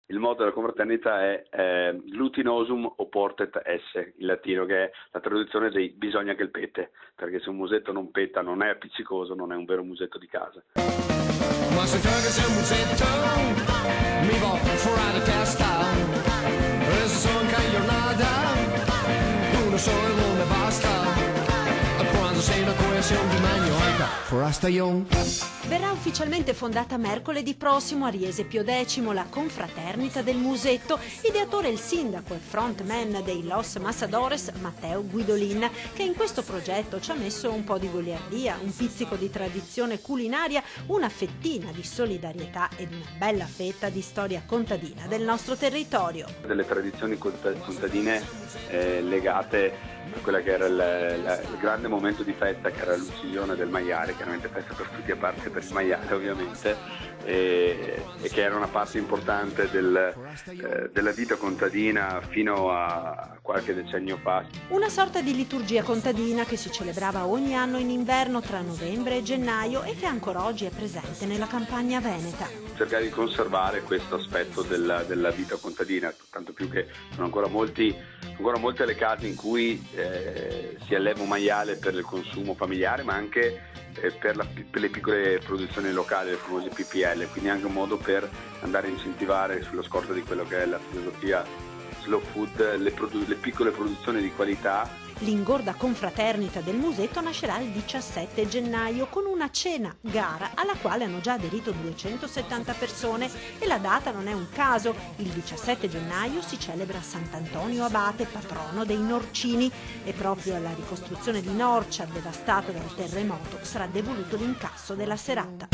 Il motto della confraternita è glutinosum oportet esse, in latino, che è la traduzione di bisogna che il pete, perché se un musetto non peta non è appiccicoso, non è un vero musetto di casa. Ma se gioca se un musetto mi va fuori di testa, e se sono in giornata uno solo non mi basta, e quando sei una coesione di magnolia forasta io. Verrà ufficialmente fondata mercoledì prossimo a Riese Pio X la confraternita del musetto, ideatore il sindaco e frontman dei Los Masadores Matteo Guidolin, che in questo progetto ci ha messo un po' di goliardia, un pizzico di tradizione culinaria, una fettina di solidarietà ed una bella fetta di storia contadina del nostro territorio. Delle tradizioni contadine legate a quella che era il grande momento di festa, che era l'uccisione del maiale, chiaramente festa per tutti a parte per il maiale ovviamente, e che era una parte importante della vita contadina fino a qualche decennio fa. Una sorta di liturgia contadina che si celebrava ogni anno in inverno tra novembre e gennaio e che ancora oggi è presente nella campagna veneta. Cercare di conservare questo aspetto della vita contadina, tanto più che sono ancora molte le case in cui si alleva un maiale per il consumo familiare, ma anche per le piccole produzioni locali, le famose PPL, quindi anche un modo per andare a incentivare, sulla scorta di quello che è la filosofia slow food, le piccole produzioni di qualità. L'ingorda confraternita del musetto nascerà il 17 gennaio con una cena gara alla quale hanno già aderito 270 persone, e la data non è un caso. Il 17 gennaio si celebra Sant'Antonio Abate, patrono dei Norcini, e proprio alla ricostruzione di Norcia, devastata dal terremoto, sarà devoluto l'incasso della serata.